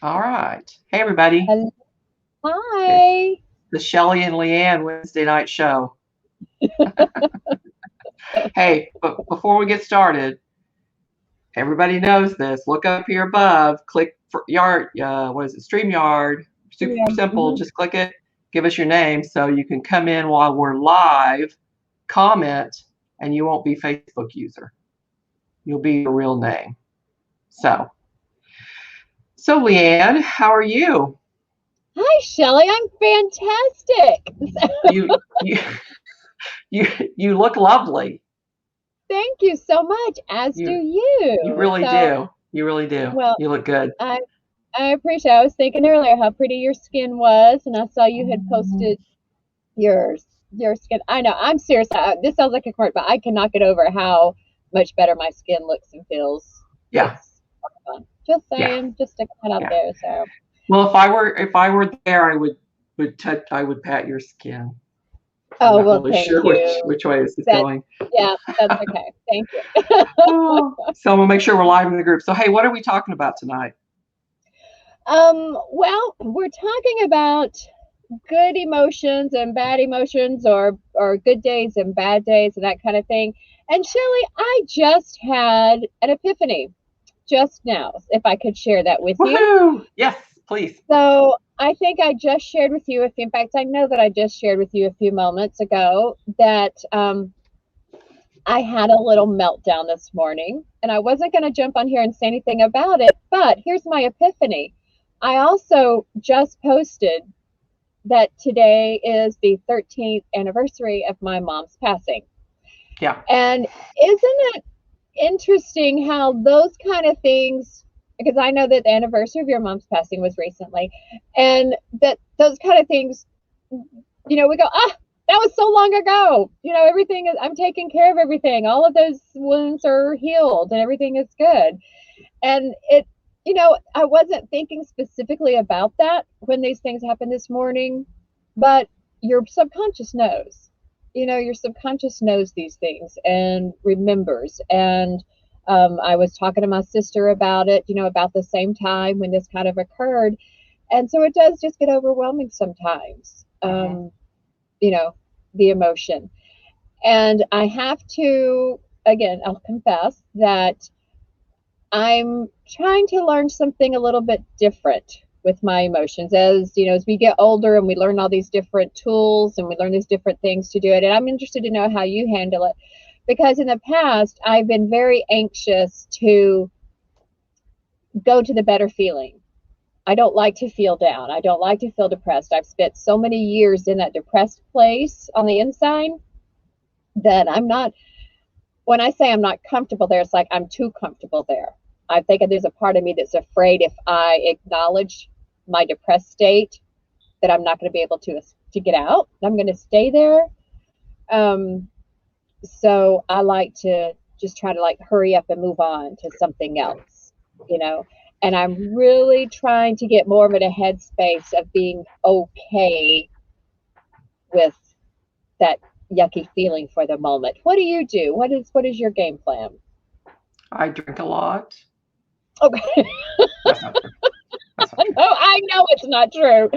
All right. Hey, everybody. Hello. It's Hi. the Shelley and Leanne Wednesday night show. Hey, but before we get started, everybody knows this. Look up here above, click for Yard, what is it, StreamYard. Super Yeah. simple. Just click it, give us your name so you can come in while we're live, comment, and you won't be Facebook user. You'll be your real name. So, so Leanne, how are you? Hi, Shelley. I'm fantastic. You you you look lovely. Thank you so much, as do You you you. really do. You really do. Well, You look good. I I appreciate. I was thinking earlier how pretty your skin was, and I saw you had posted yours. Your skin. I know. I'm serious. This sounds like a quirk, but I cannot get over how much better my skin looks and feels. Yeah, It's fun. Just yeah, saying. Just sticking it out yeah. there. So. Well, if I were there, I would pat your skin. I'm Oh not well, really thank sure which you. which way this is That going. yeah, that's okay. Thank you. Oh, so I'm gonna make sure we're live in the group. So hey, what are we talking about tonight? Well, we're talking about good emotions and bad emotions, or good days and bad days, and that kind of thing. And Shelley, I just had an epiphany just now, if I could share that with you. Woohoo! Yes, please. So I think I just shared with you. In fact, I know that I just shared with you a few moments ago that I had a little meltdown this morning, and I wasn't going to jump on here and say anything about it, but here's my epiphany. I also just posted that today is the 13th anniversary of my mom's passing. Yeah. And isn't it interesting how those kind of things, because I know that the anniversary of your mom's passing was recently, and that those kind of things, we go, that was so long ago. Everything is, I'm taking care of everything. All of those wounds are healed and everything is good. And I wasn't thinking specifically about that when these things happened this morning, but your subconscious knows. Your subconscious knows these things and remembers. And I was talking to my sister about it, about the same time when this kind of occurred. And so it does just get overwhelming sometimes, Hmm. you know, the emotion. And I have to, again, I'll confess that I'm trying to learn something a little bit different with my emotions as we get older and we learn all these different tools and we learn these different things to do it. And I'm interested to know how you handle it because in the past I've been very anxious to go to the better feeling. I don't like to feel down. I don't like to feel depressed. I've spent so many years in that depressed place on the inside that I'm not, when I say I'm not comfortable there, it's like I'm too comfortable there. I think there's a part of me that's afraid if I acknowledge my depressed state that I'm not going to be able to get out. I'm going to stay there. Um, so I like to just try to like hurry up and move on to something else, you know. And I'm really trying to get more of a headspace of being okay with that yucky feeling for the moment. What do you do? What is your game plan? I drink a lot. Okay. That's not true. That's not No, true. I know it's not true.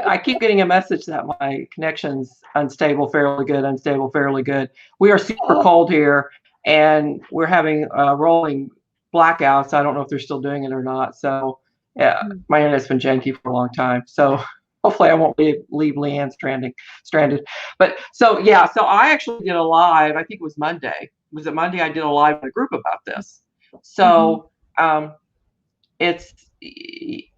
I keep getting a message that my connection's unstable, fairly good, unstable, fairly good. We are super Oh, cold here, and we're having rolling blackouts. I don't know if they're still doing it or not. So, yeah, my internet's been janky for a long time. So hopefully I won't leave Leanne stranded. But so yeah, so I actually did a live. I think it was Monday. Was it Monday? I did a live in a group about this. mm-hmm. So it's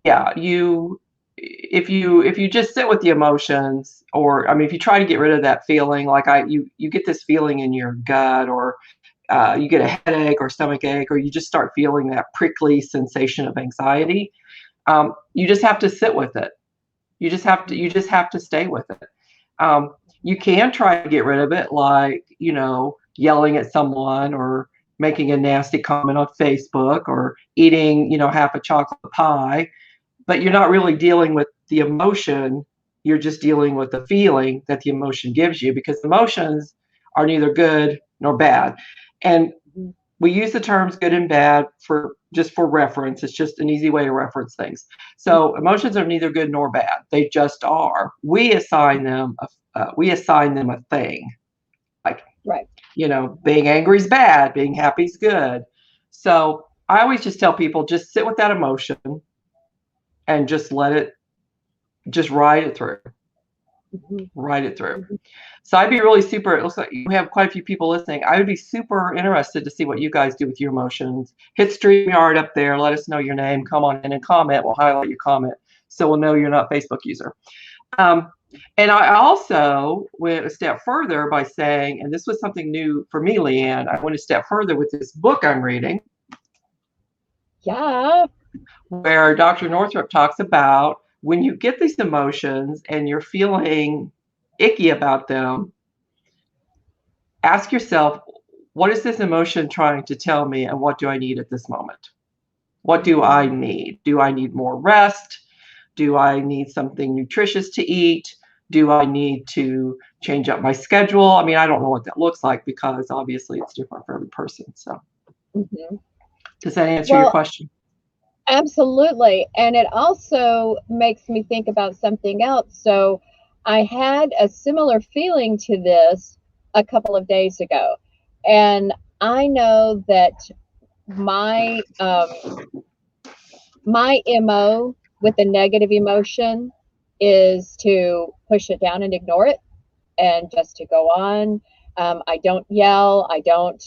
yeah, if you just sit with the emotions, or I mean if you try to get rid of that feeling, like you get this feeling in your gut, or you get a headache or stomach ache, or you just start feeling that prickly sensation of anxiety. You just have to sit with it. You just have to stay with it. You can try to get rid of it, like yelling at someone, or making a nasty comment on Facebook, or eating half a chocolate pie. But you're not really dealing with the emotion. You're just dealing with the feeling that the emotion gives you, because emotions are neither good nor bad. And we use the terms good and bad for just for reference. It's just an easy way to reference things. So emotions are neither good nor bad. They just are. We assign them a thing. Like, Right. being angry is bad, being happy is good. So I always just tell people, just sit with that emotion and just ride it through. Mm-hmm. Ride it through. Mm-hmm. So I'd be really super, it looks like you have quite a few people listening. I would be super interested to see what you guys do with your emotions. Hit StreamYard up there. Let us know your name. Come on in and comment. We'll highlight your comment so we'll know you're not a Facebook user. And I also went a step further by saying, and this was something new for me, Leanne, I went a step further with this book I'm reading. Yeah. Where Dr. Northrup talks about when you get these emotions and you're feeling icky about them, ask yourself, what is this emotion trying to tell me, and what do I need at this moment? What do I need? Do I need more rest? Do I need something nutritious to eat? Do I need to change up my schedule? I mean, I don't know what that looks like because obviously it's different for every person. So, does that answer your Well, question? absolutely. And it also makes me think about something else. So I had a similar feeling to this a couple of days ago. And I know that my my MO with a negative emotion is to push it down and ignore it and just to go on. I don't yell. I don't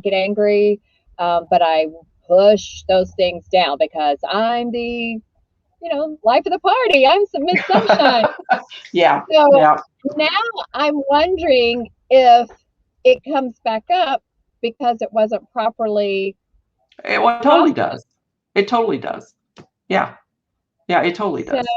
get angry, but I push those things down because I'm the, life of the party. I'm some Miss Sunshine. Yeah. So Yeah. now I'm wondering if it comes back up because it wasn't properly It totally processed. does. It totally does. Yeah. Yeah, it totally So does.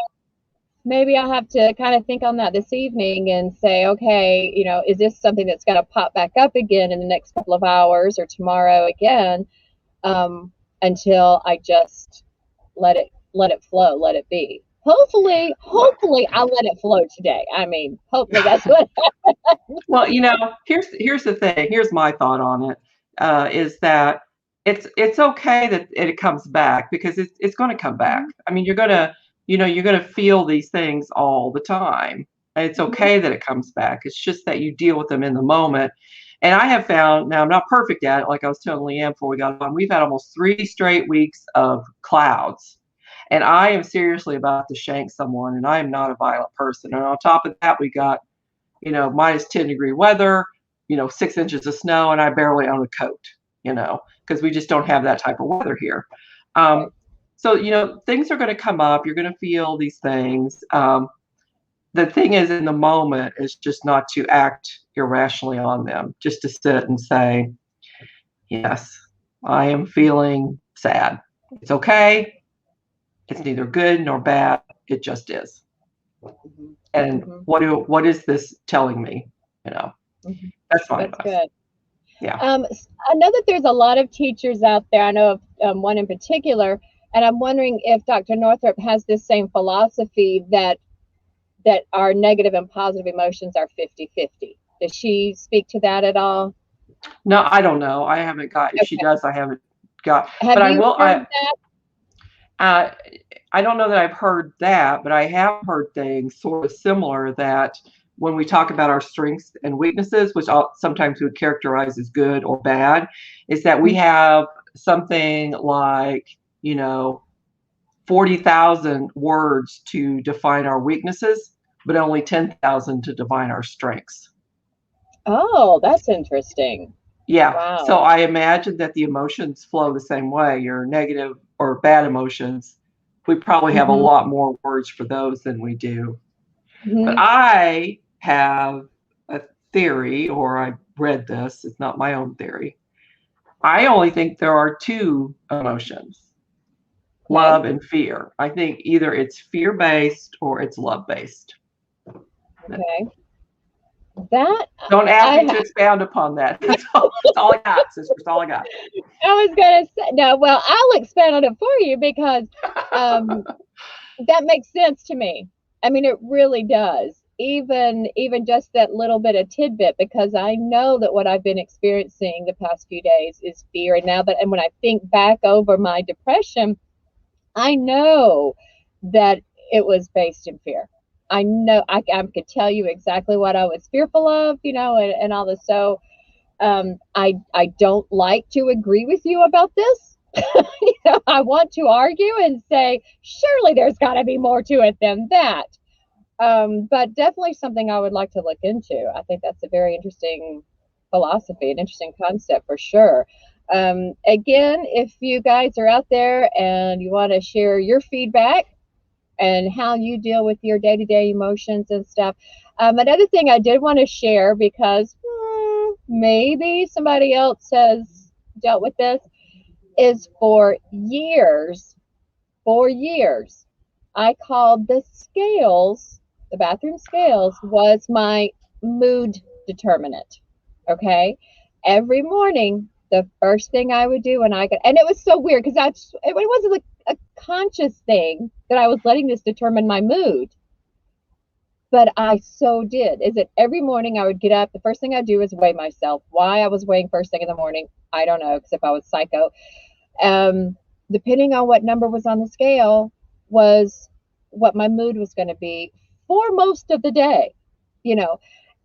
maybe I'll have to kind of think on that this evening and say, okay, is this something that's going to pop back up again in the next couple of hours or tomorrow again, until I just let it flow, let it be. Hopefully I'll let it flow today. I mean, hopefully that's what. Well, here's the thing. Here's my thought on it. Is that it's okay that it comes back because it's going to come back. I mean, you're gonna feel these things all the time. And it's Mhm. okay that it comes back. It's just that you deal with them in the moment. And I have found, now I'm not perfect at it, like I was telling Leanne before we got on, we've had almost 3 straight weeks of clouds. And I am seriously about to shank someone, and I am not a violent person. And on top of that, we got minus 10-degree weather, 6 inches of snow, and I barely own a coat, because we just don't have that type of weather here. Right. So, things are going to come up. You're going to feel these things. The thing is, in the moment, is just not to act irrationally on them, just to sit and say, yes, I am feeling sad. It's okay. It's neither good nor bad. It just is. Mhm. And Mhm. what is this telling me? Mhm. That's my That's advice. good. Yeah. I know that there's a lot of teachers out there. I know of one in particular, and I'm wondering if Dr. Northrup has this same philosophy that our negative and positive emotions are 50-50. Does she speak to that at all? No, I don't know. I haven't got. If she Okay. does, I haven't got. Have But I you will. heard that? Uh, I don't know that I've heard that, but I have heard things sort of similar that when we talk about our strengths and weaknesses, which sometimes we would characterize as good or bad, is that we have something like, 40,000 words to define our weaknesses, but only 10,000 to define our strengths. Oh, that's interesting. Yeah. Wow. So I imagine that the emotions flow the same way. Your negative or bad emotions, we probably have a Hmm. lot more words for those than we do. But Hmm. I have a theory, or I read this, it's not my own theory. I only think there are two emotions, Okay. love and fear. I think either it's fear based or it's love based. Okay. That Don't ask me I to expound upon that. That's all I got, sister. That's all I got. I was gonna say no. Well, I'll expand on it for you because um, that makes sense to me. I mean, it really does. even just that little bit of tidbit, because I know that what I've been experiencing the past few days is fear. And when I think back over my depression, I know that it was based in fear. I know I could tell you exactly what I was fearful of, and all this. So I don't like to agree with you about this. I want to argue and say, surely there's got to be more to it than that. But definitely something I would like to look into. I think that's a very interesting philosophy, an interesting concept for sure. Again, if you guys are out there and you want to share your feedback and how you deal with your day to day emotions and stuff. Another thing I did want to share, because maybe somebody else has dealt with this, is for years, I called the bathroom scales was my mood determinant. Okay. Every morning, the first thing I would do when I got, and it was so weird because it wasn't like a conscious thing that I was letting this determine my mood, but I so did. Is that every morning I would get up, the first thing I'd do is weigh myself. Why I was weighing first thing in the morning, I don't know, except I was psycho. Um, Depending on what number was on the scale, was what my mood was going to be for most of the day, you know.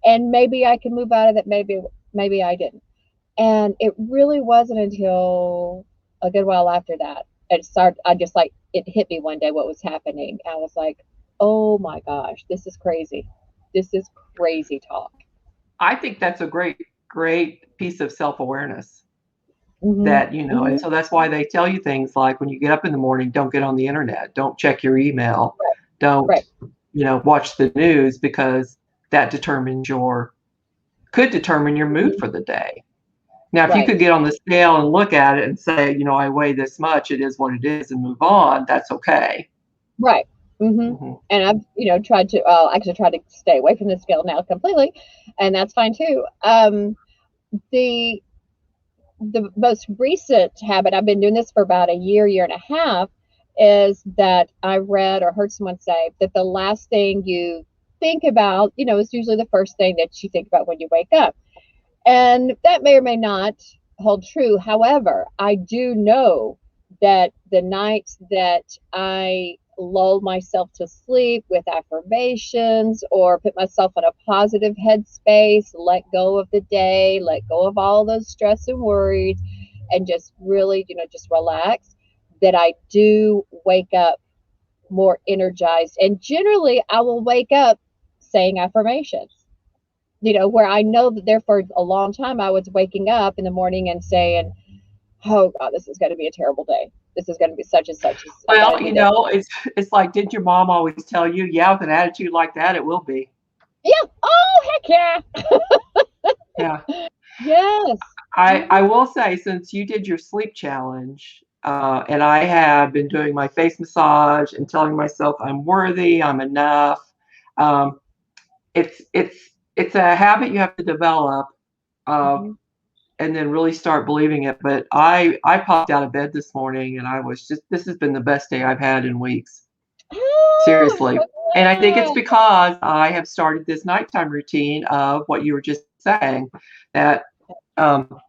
And maybe I could move out of it, maybe I didn't. And it really wasn't until a good while after that I just like it hit me one day what was happening. I was like, oh my gosh, this is crazy. This is crazy talk. I think that's a great piece of self-awareness Hmm. that, and Hmm. so that's why they tell you things like when you get up in the morning, don't get on the internet, don't check your email, Right. don't, Right. watch the news, because that could determine your mood Hmm. for the day. Now, if you could Right. get on the scale and look at it and say, I weigh this much, it is what it is, and move on, that's okay. Right. Hmm. Hmm. And I've, tried to, actually tried to stay away from the scale now completely, and that's fine too. The the most recent habit, I've been doing this for about a year and a half, is that I read or heard someone say that the last thing you think about, is usually the first thing that you think about when you wake up. And that may or may not hold true. However, I do know that the nights that I lull myself to sleep with affirmations or put myself in a positive headspace, let go of the day, let go of all those stress and worries, and just really, just relax, that I do wake up more energized. And generally, I will wake up saying affirmations, where I know that there for a long time I was waking up in the morning and saying, "Oh God, this is going to be a terrible day. This is going to be such and such. I got to Well, do this." it's like, didn't your mom always tell you, yeah, with an attitude like that, it will be. Yeah. Oh heck yeah. Yeah. Yes. I Hmm. will say, since you did your sleep challenge, and I have been doing my face massage and telling myself I'm worthy, I'm enough. Um, it's a habit you have to develop, uh, Hmm. and then really start believing it. But I popped out of bed this morning, and I was just this has been the best day I've had in weeks. Oh, I'm Seriously. so And I think it's glad. because I have started this nighttime routine of what you were just saying, that um,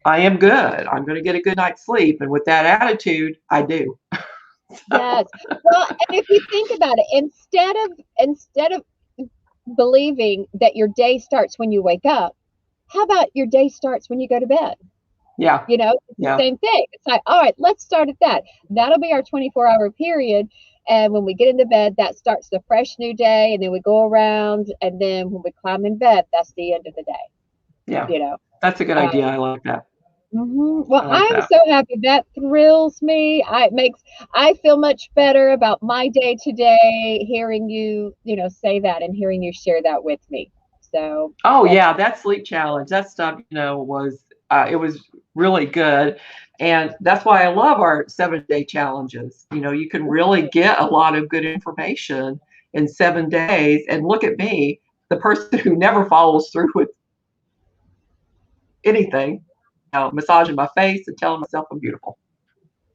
I am good. I'm going to get a good night's sleep. And with that attitude, I do. Yes. Well, and if you think about it, instead of believing that your day starts when you wake up, how about your day starts when you go to bed? Yeah. It's the Yeah. same thing. It's like, all right, let's start at that. That'll be our 24-hour period. And when we get into bed, that starts the fresh new day. And then we go around. And then when we climb in bed, that's the end of the day, Yeah. you know. That's a good Um, idea. I like that. well, I like I'm that. so happy. That thrills me. I feel much better about my day today hearing you, say that and hearing you share that with me. So Oh, that's yeah. That sleep challenge, that stuff, it was really good. And that's why I love our 7-day challenges. You can really get a lot of good information in 7 days. And look at me, the person who never follows through with anything, massaging my face and telling myself I'm beautiful.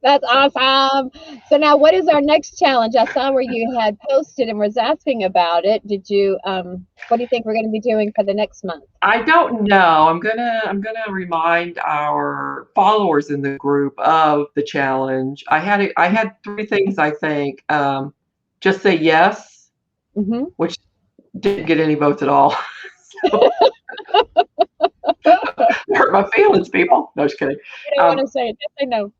That's So awesome. So now what is our next challenge? I saw where you had posted and was asking about it. Did you what do you think we're going to be doing for the next month? I don't know. I'm gonna remind our followers in the group of the challenge. I had three things I think. Just say yes, Mhm. which didn't get any votes at all. So hurt my feelings, people. No, just kidding. You don't want Um, to say it, just say no.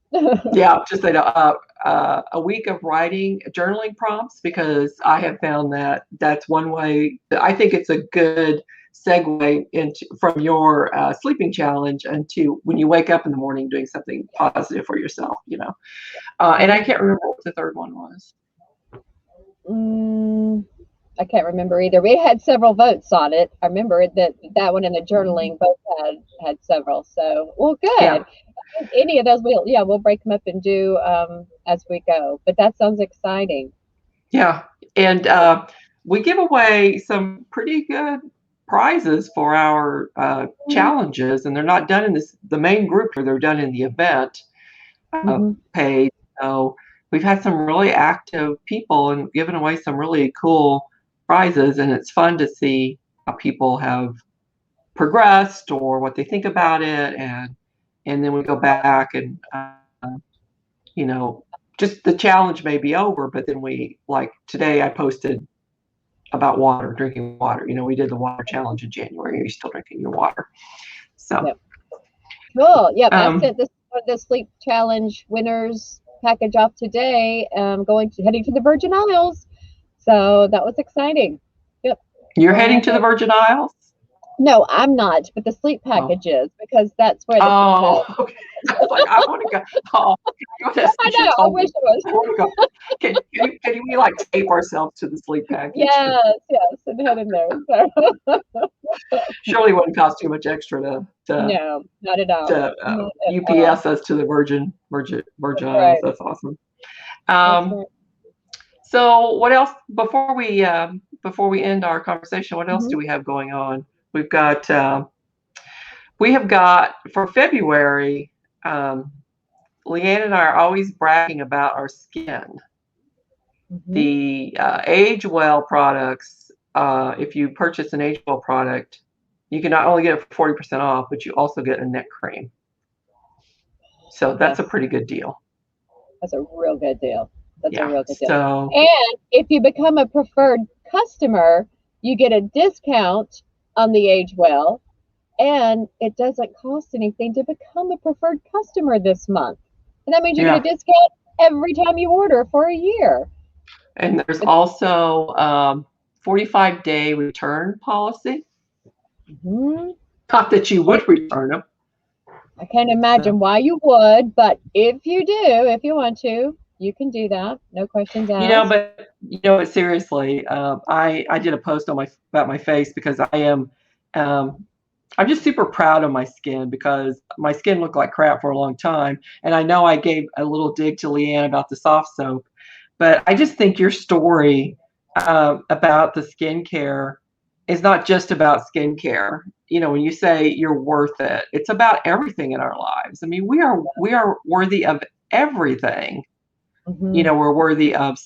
yeah, just say no. A week of writing journaling prompts because I have found that that's one way. I think it's a good segue into from your sleeping challenge into when you wake up in the morning doing something positive for yourself. And I Mhm. can't remember what the third one was. Mm, I can't remember either. We had several votes on it. I remember that one and the Mhm. journaling both had several. So, well, Yeah, good. Any of those, we'll break them up and do as we go. But that sounds exciting. yeah, and Yeah. we give away some pretty good prizes for our challenges, and they're not done in the main group here. They're done in the event Mm-hmm. page. So we've had some really active people and given away some really cool prizes, and it's fun to see how people have progressed or what they think about it, and then we go back and you know just the challenge may be over, but then we like today I posted about water, drinking water. We did the water challenge in January. You're still drinking your water, so. Yep. Cool. Yep. I Um, sent the sleep challenge winners package off today. Heading to the Virgin Isles. So that was exciting. Yep. you're Going heading on to the there. Virgin Isles. No, I'm not, but the sleep Oh, packages because that's where oh, okay. I was like, I want to go. Oh, can I go I since you know. I told wish me? it was. I want to go. Can we like tape ourselves to the sleep package? Yes, yes, and head in there. So, Surely it wouldn't cost too much extra no, not at all. Not at all. UPS us to the Virgin That's Isles. right. That's awesome. That's Um, right. so what else before we end our conversation? What else Hmm. do we have going on? We've got we have got for February. Um, Leanne and I are always bragging about our skin. Hmm. The Age Well products, if you purchase an Age Well product, you can not only get it for 40% off, but you also get a neck cream. So that's a Yes, pretty good deal. that's a real good deal. That's a Yeah. real good deal. So, And if you become a preferred customer, you get a discount on the Age Well, and it doesn't cost anything to become a preferred customer this month. And that means you get yeah. a discount every time you order for a year. And there's It's, also 45-day return policy. mhm. Not that you would return them. I can't So, imagine why you would, but if you do, if you want to, you can do that. No questions asked. but seriously, I did a post on my about my face because um, I'm just super proud of my skin because my skin looked like crap for a long time. And I know I gave a little dig to Leanne about the soft soap, but I just think your story about the skincare is not just about skincare. When you say you're worth it, it's about everything in our lives. I mean, we are worthy of everything. Hmm. We're worthy of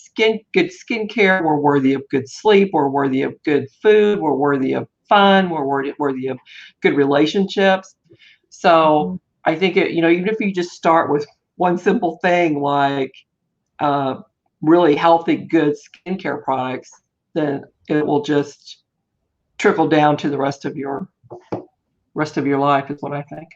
good skincare. We're worthy of good sleep. We're worthy of good food. We're worthy of fun. We're worthy of good relationships. So Hmm. I think even if you just start with one simple thing like uh, really healthy, good skincare products, then it will just trickle down to the rest of your life. Is what I think.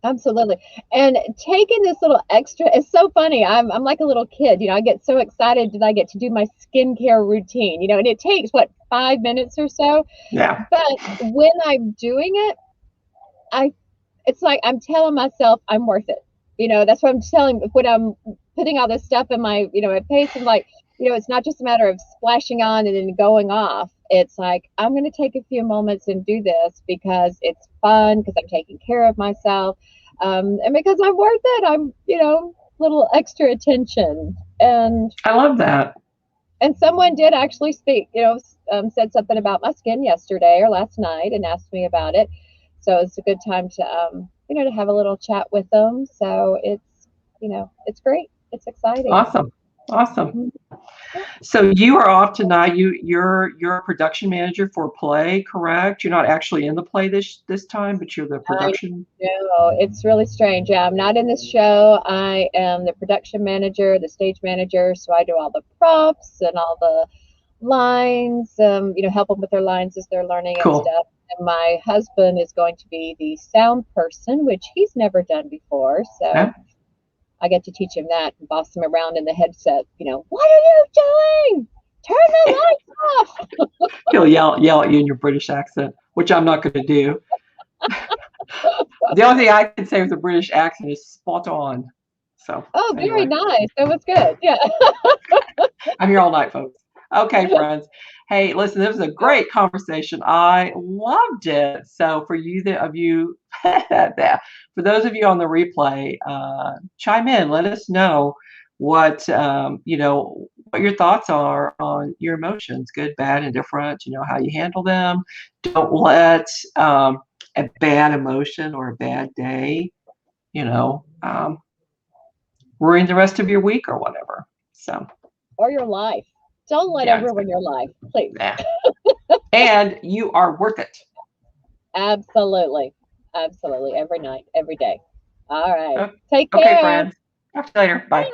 Absolutely. And taking this little extra, it's so funny. I'm like a little kid, I get so excited that I get to do my skincare routine, and it takes what, 5 minutes or so. Yeah. But when I'm doing it, I it's like I'm telling myself I'm worth it. That's what I'm telling when I'm putting all this stuff in my face. I'm like, it's not just a matter of splashing on and then going off. It's like I'm going to take a few moments and do this because it's fun, because I'm taking care of myself, and because I'm worth it. I'm little extra attention. I love that. And someone did actually speak, said something about my skin yesterday or last night and asked me about it. So it's a good time to have a little chat with them. So it's great. It's exciting. Awesome. Awesome. Mhm. Yeah. So you are off tonight. You're a production manager for a play, correct? You're not actually in the play this time, but you're the I production. know. It's really strange. Yeah, I'm not in this show. I am the production manager, the stage manager. So I do all the props and all the lines, help them with their lines as they're learning and Cool. stuff. And my husband is going to be the sound person, which he's never done before. So Yeah. I get to teach him that and boss him around in the headset. What are you doing? Turn the lights off. He'll yell at you in your British accent, which I'm not going to do. The only thing I can say with a British accent is spot on. So Oh, very anyway. nice. That was good. Yeah. I'm here all night, folks. Okay, friends. Hey, listen, this was a great conversation. I loved it. So for you for those of you on the replay, chime in. Let us know what your thoughts are on your emotions, good, bad, and different. How you handle them. Don't let a bad emotion or a bad day, you know, um, ruin the rest of your week or whatever. So Or your life. Don't let it yeah, ruin your life, please. yeah. And you are worth it. Absolutely. Absolutely. Every night, every day. All right. O- Take Okay, care. friends. Talk to you later. Bye.